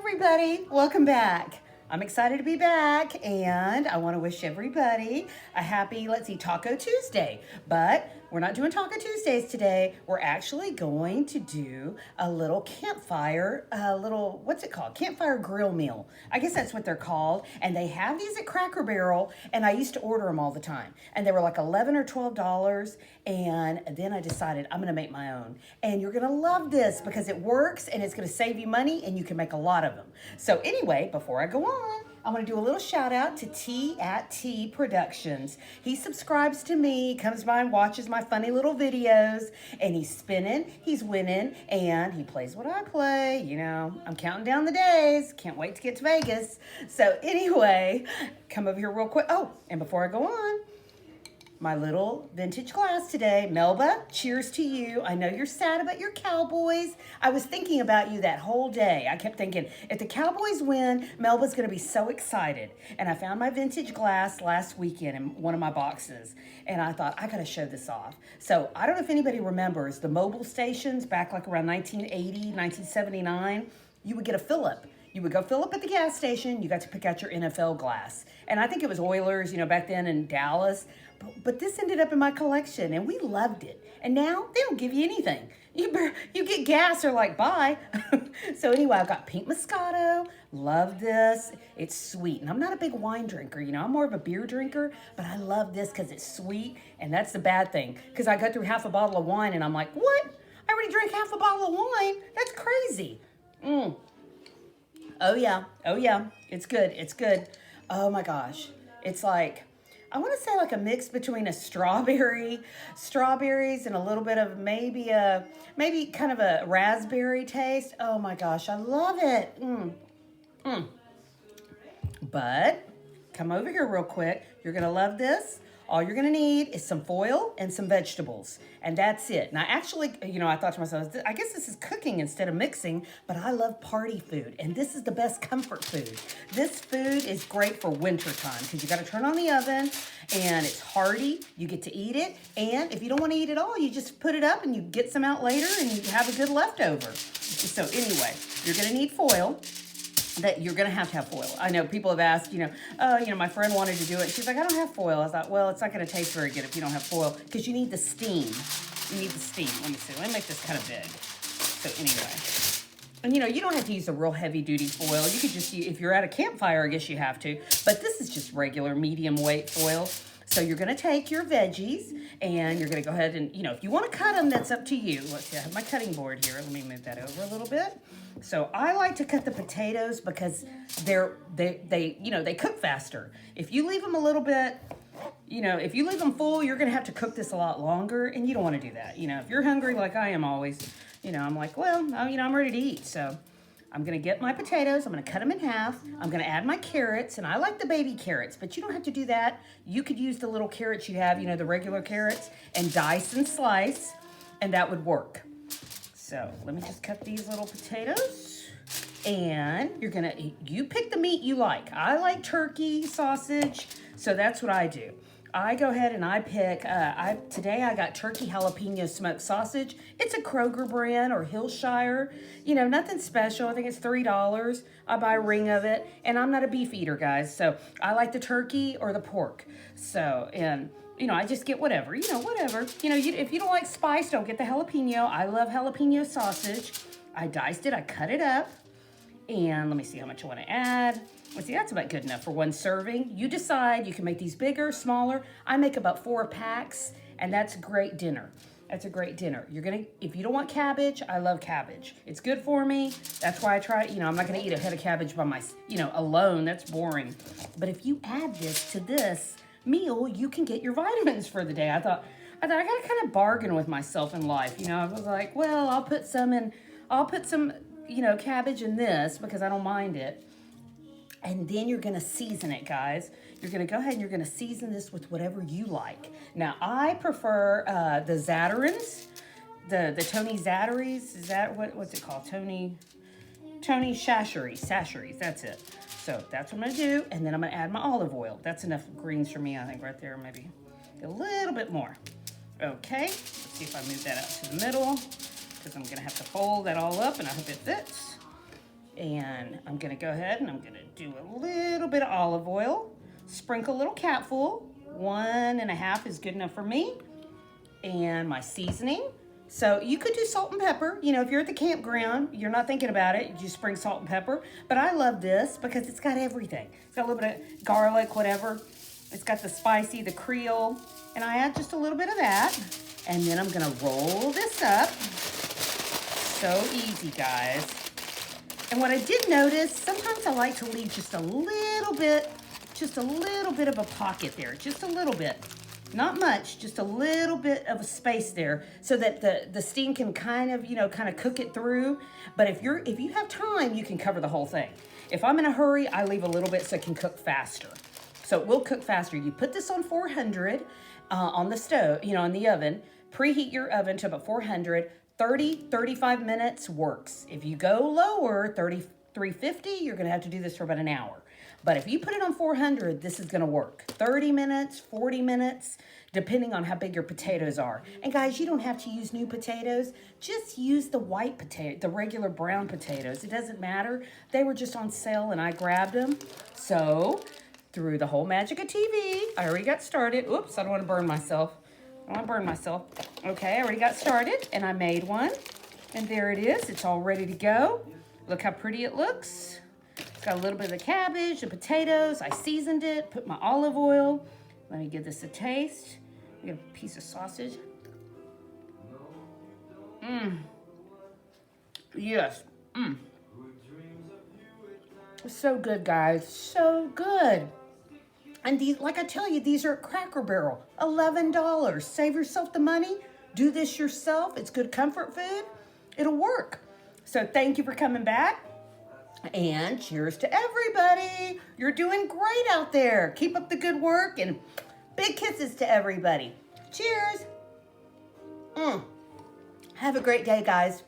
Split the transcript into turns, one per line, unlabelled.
everybody, welcome back. I'm excited to be back, and I want to wish everybody a happy, let's see, Taco Tuesday. But we're not doing Taco Tuesdays today. We're actually going to do a little campfire, what's it called? Campfire grill meal. I guess that's what they're called. And they have these at Cracker Barrel, and I used to order them all the time. And they were like $11 or $12. And then I decided I'm going to make my own. And you're going to love this because it works and it's going to save you money and you can make a lot of them. So anyway, before I go on, I want to do a little shout out to T at T Productions. He subscribes to me, comes by and watches my funny little videos, and he's spinning, he's winning, and he plays what I play. You know, I'm counting down the days. Can't wait to get to Vegas. So anyway, come over here real quick. Oh, and before I go on, my little vintage glass today. Melba, cheers to you. I know you're sad about your Cowboys. I was thinking about you that whole day. I kept thinking, if the Cowboys win, Melba's going to be so excited. And I found my vintage glass last weekend in one of my boxes. And I thought, I got to show this off. So I don't know if anybody remembers the mobile stations back like around 1980, 1979. You would get a fill-up. You would go fill up at the gas station. You got to pick out your NFL glass. And I think it was Oilers, you know, back then in Dallas. But this ended up in my collection, and we loved it. And now they don't give you anything. You get gas, or like, bye. So anyway, I've got pink Moscato. Love this. It's sweet. And I'm not a big wine drinker. You know, I'm more of a beer drinker. But I love this because it's sweet. And that's the bad thing. Because I got through half a bottle of wine, and I'm like, what? I already drank half a bottle of wine? That's crazy. Oh, yeah. Oh, yeah. It's good. It's good. Oh, my gosh. It's like, I want to say like a mix between a strawberries and a little bit of maybe kind of a raspberry taste. Oh, my gosh. I love it. But come over here real quick. You're going to love this. All you're going to need is some foil and some vegetables. And that's it. And I actually, you know, I thought to myself, I guess this is cooking instead of mixing, but I love party food. And this is the best comfort food. This food is great for winter time because you got to turn on the oven and it's hearty. You get to eat it. And if you don't want to eat it all, you just put it up and you get some out later and you have a good leftover. So anyway, you're going to need foil. That you're going to have foil. I know people have asked, my friend wanted to do it. She's like, I don't have foil. I thought, well, it's not going to taste very good if you don't have foil because you need the steam. You need the steam. Let me see. Let me make this kind of big. So anyway. And, you don't have to use a real heavy-duty foil. You could just use, if you're at a campfire, I guess you have to. But this is just regular medium-weight foil. So you're going to take your veggies and you're going to go ahead and, if you want to cut them, that's up to you. Let's see, I have my cutting board here. Let me move that over a little bit. So I like to cut the potatoes because they cook faster. If you leave them a little bit, if you leave them full, you're going to have to cook this a lot longer, and you don't want to do that. If you're hungry like I am always, I'm like, well, I'm ready to eat. So I'm going to get my potatoes. I'm going to cut them in half. I'm going to add my carrots, and I like the baby carrots, but you don't have to do that. You could use the little carrots you have, the regular carrots, and dice and slice, and that would work. So let me just cut these little potatoes, and you pick the meat you like. I like turkey, sausage, so that's what I do. I go ahead and I pick, today I got turkey jalapeno smoked sausage. It's a Kroger brand or Hillshire, nothing special. I think it's $3. I buy a ring of it, and I'm not a beef eater, guys, so I like the turkey or the pork. So, and I just get whatever, whatever. If you don't like spice, don't get the jalapeno. I love jalapeno sausage. I diced it, I cut it up. And let me see how much I want to add. Let's see, that's about good enough for one serving. You decide, you can make these bigger, smaller. I make about 4 packs, and that's a great dinner. That's a great dinner. If you don't want cabbage, I love cabbage. It's good for me. That's why I try it. I'm not going to eat a head of cabbage by alone. That's boring. But if you add this to this meal, you can get your vitamins for the day. I thought I got to kind of bargain with myself in life. I was like, well, I'll put some cabbage in this because I don't mind it. And then you're going to season it, guys. You're going to go ahead and you're going to season this with whatever you like. Now, I prefer the Zatarain's, the Tony Zataries. Is that what's it called? Tony Chachere's, that's it. So that's what I'm going to do. And then I'm going to add my olive oil. That's enough greens for me, I think, right there. Maybe a little bit more. Okay, let's see if I move that out to the middle because I'm going to have to fold that all up and I hope it fits. And I'm gonna go ahead and I'm gonna do a little bit of olive oil, sprinkle a little capful. 1.5 is good enough for me. And my seasoning. So you could do salt and pepper. You know, if you're at the campground, you're not thinking about it, you just spring salt and pepper. But I love this because it's got everything. It's got a little bit of garlic, whatever. It's got the spicy, the Creole. And I add just a little bit of that. And then I'm gonna roll this up. So easy, guys. And what I did notice, sometimes I like to leave just a little bit of a pocket there, just a little bit. Not much, just a little bit of a space there so that the steam can kind of cook it through. But if you have time, you can cover the whole thing. If I'm in a hurry, I leave a little bit so it can cook faster. So it will cook faster. You put this on 400 on the stove, in the oven. Preheat your oven to about 400. 35 minutes works. If you go lower, 350, you're gonna have to do this for about an hour. But if you put it on 400, this is gonna work. 30 minutes, 40 minutes, depending on how big your potatoes are. And guys, you don't have to use new potatoes. Just use the white potato, the regular brown potatoes. It doesn't matter. They were just on sale and I grabbed them. So, through the whole magic of TV, I already got started. Oops, I don't wanna burn myself. Okay, I already got started and I made one. And there it is, it's all ready to go. Look how pretty it looks. It's got a little bit of the cabbage, the potatoes. I seasoned it, put my olive oil. Let me give this a taste. Get a piece of sausage. Yes. So good, guys, so good. And these, like I tell you, these are at Cracker Barrel, $11. Save yourself the money. Do this yourself. It's good comfort food. It'll work. So thank you for coming back. And cheers to everybody. You're doing great out there. Keep up the good work and big kisses to everybody. Cheers. Have a great day, guys.